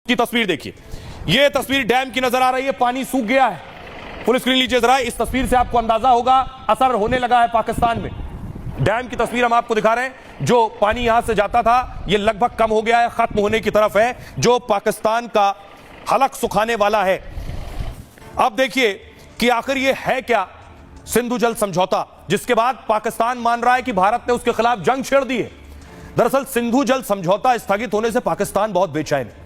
की तस्वीर देखिए, यह तस्वीर डैम की नजर आ रही है। पानी सूख गया है। फुल स्क्रीन लीजिए जरा। इस तस्वीर से आपको अंदाजा होगा असर होने लगा है पाकिस्तान में। डैम की तस्वीर हम आपको दिखा रहे हैं। जो पानी यहां से जाता था यह लगभग कम हो गया है, खत्म होने की तरफ है, जो पाकिस्तान का हलक सुखाने वाला है। अब देखिए कि आखिर यह है क्या सिंधु जल समझौता, जिसके बाद पाकिस्तान मान रहा है कि भारत ने उसके खिलाफ जंग छेड़ दी है। दरअसल सिंधु जल समझौता स्थगित होने से पाकिस्तान बहुत बेचैन है।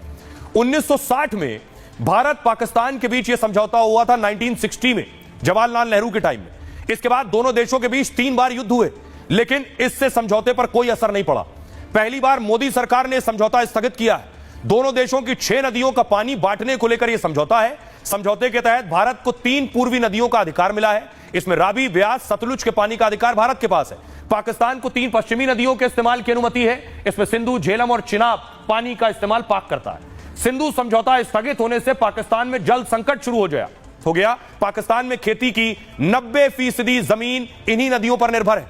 1960 में भारत पाकिस्तान के बीच यह समझौता हुआ था, 1960 में जवाहरलाल नेहरू के टाइम में। इसके बाद दोनों देशों के बीच 3 बार युद्ध हुए, लेकिन इससे समझौते पर कोई असर नहीं पड़ा। पहली बार मोदी सरकार ने समझौता स्थगित किया है। दोनों देशों की 6 नदियों का पानी बांटने को लेकर यह समझौता है। समझौते के तहत भारत को 3 पूर्वी नदियों का अधिकार मिला है। इसमें रावी, ब्यास, सतलुज के पानी का अधिकार भारत के पास है। पाकिस्तान को 3 पश्चिमी नदियों के इस्तेमाल की अनुमति है। इसमें सिंधु, झेलम और चिनाब पानी का इस्तेमाल पाक करता है। सिंधु समझौता स्थगित होने से पाकिस्तान में जल संकट शुरू हो गया। पाकिस्तान में खेती की 90% जमीन इन्हीं नदियों पर निर्भर है।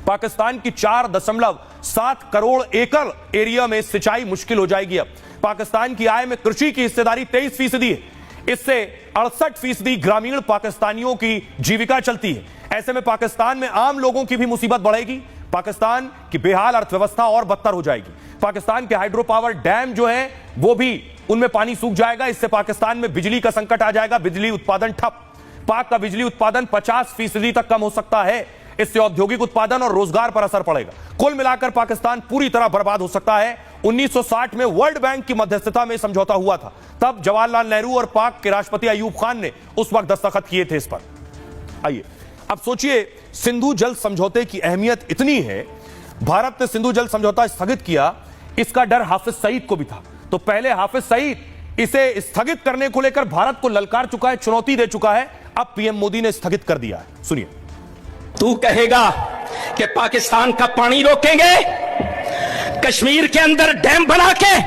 पाकिस्तान की 4.7 करोड़ एकड़ एरिया में सिंचाई मुश्किल हो जाएगी। अब पाकिस्तान की आय में कृषि की हिस्सेदारी 23% है। इससे 68% ग्रामीण पाकिस्तानियों की जीविका चलती है। ऐसे में पाकिस्तान में आम लोगों की भी मुसीबत बढ़ेगी। पाकिस्तान की बेहाल अर्थव्यवस्था और बदतर हो जाएगी। पाकिस्तान के हाइड्रो पावर डैम जो है वो भी, उनमें पानी सूख जाएगा। इससे पाकिस्तान में बिजली का संकट आ जाएगा। बिजली उत्पादन ठप। पाक का बिजली उत्पादन 50% तक कम हो सकता है। इससे औद्योगिक उत्पादन और रोजगार पर असर पड़ेगा। कुल मिलाकर पाकिस्तान पूरी तरह बर्बाद हो सकता है। 1960 में वर्ल्ड बैंक की मध्यस्थता में समझौता हुआ था। तब जवाहरलाल नेहरू और पाक के राष्ट्रपति अयूब खान ने उस वक्त दस्तखत किए थे इस पर। आइए अब सोचिए, सिंधु जल समझौते की अहमियत इतनी है, भारत ने सिंधु जल समझौता स्थगित किया, इसका डर हाफिज सईद को भी था। तो पहले हाफिज सईद इसे स्थगित करने को लेकर भारत को ललकार चुका है, चुनौती दे चुका है। अब पीएम मोदी ने स्थगित कर दिया है। सुनिए। तू कहेगा कि पाकिस्तान का पानी रोकेंगे, कश्मीर के अंदर डैम बना के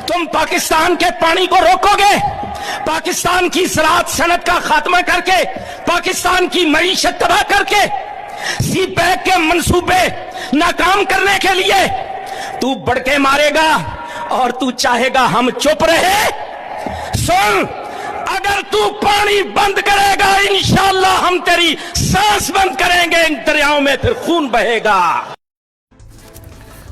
तुम पाकिस्तान के पानी को रोकोगे, पाकिस्तान की ज़राअत सनत का खात्मा करके, पाकिस्तान की मईशत तबाह करके, सी पैक के मंसूबे नाकाम करने के लिए तू बड़के मारेगा और तू चाहेगा हम चुप रहे। सुन, अगर तू पानी बंद करेगा इंशाअल्लाह हम तेरी सांस बंद करेंगे, इन दरियाओं में फिर खून बहेगा।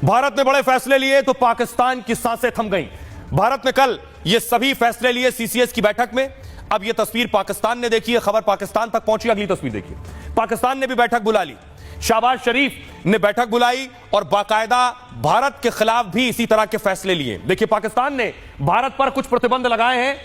भारत ने बड़े फैसले लिए तो पाकिस्तान की सांसें थम गईं। भारत ने कल ये सभी फैसले लिए सीसीएस की बैठक में। अब ये तस्वीर पाकिस्तान ने देखी है, खबर पाकिस्तान तक पहुंची। अगली तस्वीर देखिए, पाकिस्तान ने भी बैठक बुला ली। शहबाज शरीफ ने बैठक बुलाई और बाकायदा भारत के खिलाफ भी इसी तरह के फैसले लिए। देखिए, पाकिस्तान ने भारत पर कुछ प्रतिबंध लगाए हैं।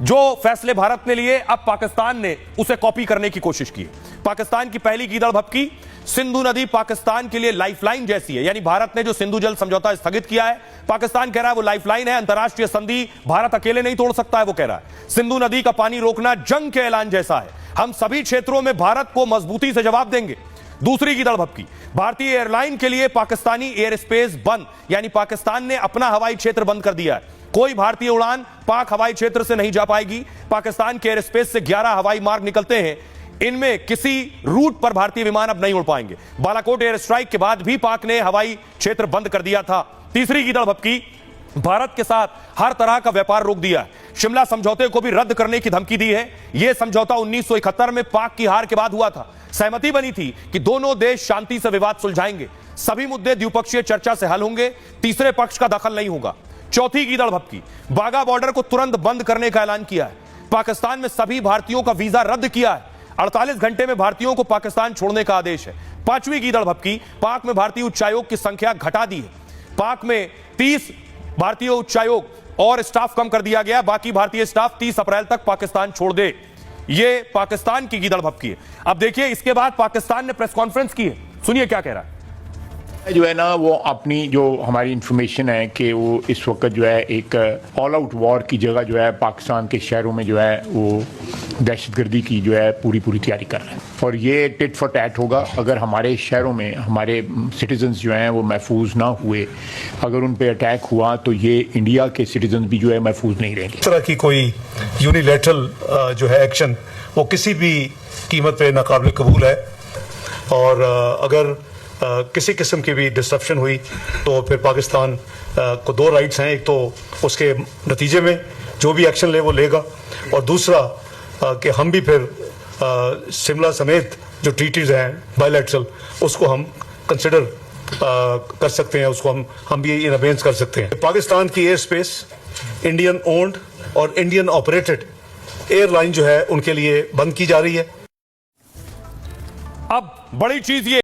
जो फैसले भारत ने लिए, अब पाकिस्तान ने उसे कॉपी करने की कोशिश की। पाकिस्तान की पहली गीदड़ भभकी, सिंधु नदी पाकिस्तान के लिए लाइफलाइन जैसी है। यानी भारत ने जो सिंधु जल समझौता स्थगित किया है, पाकिस्तान कह रहा है वो लाइफलाइन है, अंतरराष्ट्रीय संधि भारत अकेले नहीं तोड़ सकता है। वो कह रहा है सिंधु नदी का पानी रोकना जंग के ऐलान जैसा है, हम सभी क्षेत्रों में भारत को मजबूती से जवाब देंगे। दूसरी गीदड़ भभकी, भारतीय एयरलाइन के लिए पाकिस्तानी एयर स्पेस बंद, यानी पाकिस्तान ने अपना हवाई क्षेत्र बंद कर दिया है। कोई भारतीय उड़ान पाक हवाई क्षेत्र से नहीं जा पाएगी। पाकिस्तान के एयर स्पेस से 11 हवाई मार्ग निकलते हैं, इनमें किसी रूट पर भारतीय विमान अब नहीं उड़ पाएंगे। बालाकोट एयर स्ट्राइक के बाद भी पाक ने हवाई क्षेत्र बंद कर दिया था। तीसरी गीदड़ भभकी, भारत के साथ हर तरह का व्यापार रोक दिया है। शिमला समझौते को भी रद्द करने की धमकी दी है। यह समझौता 1971 में पाक की हार के बाद हुआ था। सहमति बनी थी कि दोनों देश शांति से विवाद सुलझाएंगे, सभी मुद्दे द्विपक्षीय चर्चा से हल होंगे, तीसरे पक्ष का दखल नहीं होगा। चौथी गीदड़ भभकी, बाघा बॉर्डर को तुरंत बंद करने का ऐलान किया है। पाकिस्तान में सभी भारतीयों का वीजा रद्द किया है। 48 घंटे में भारतीयों को पाकिस्तान छोड़ने का आदेश है। पांचवी गीदड़ भभकी, पाक में भारतीय उच्चायोग की संख्या घटा दी है। पाक में 30 भारतीय उच्चायोग और स्टाफ कम कर दिया गया। बाकी भारतीय स्टाफ 30 अप्रैल तक पाकिस्तान छोड़ दे। यह पाकिस्तान की गीदड़ भभकी है। अब देखिए, इसके बाद पाकिस्तान ने प्रेस कॉन्फ्रेंस की है। सुनिए क्या कह रहा है। जो है ना, वो अपनी जो हमारी इंफॉर्मेशन है कि वो इस वक्त जो है एक ऑल आउट वॉर की जगह जो है पाकिस्तान के शहरों में जो है वो दहशतगर्दी की जो है पूरी तैयारी कर रहे हैं। और ये टिट फॉर टैट होगा। अगर हमारे शहरों में हमारे सिटीजन्स जो हैं वो महफूज ना हुए, अगर उन पे अटैक हुआ, तो ये इंडिया के सिटीजन्स भी जो है महफूज नहीं रहेंगे। इस तरह की कोई यूनिलैटरल जो है एक्शन, वो किसी भी कीमत पे नाकाबिल कबूल है। और अगर किसी किस्म की भी डिस्ट्रप्शन हुई तो फिर पाकिस्तान को दो राइट्स हैं, एक तो उसके नतीजे में जो भी एक्शन ले वो लेगा, और दूसरा कि हम भी फिर शिमला समेत जो ट्रीटीज हैं बायलैटरल उसको हम कंसिडर कर सकते हैं, उसको हम भी इन अबेंस कर सकते हैं। पाकिस्तान की एयर स्पेस इंडियन ओन्ड और इंडियन ऑपरेटेड एयरलाइन जो है उनके लिए बंद की जा रही है। अब बड़ी चीज ये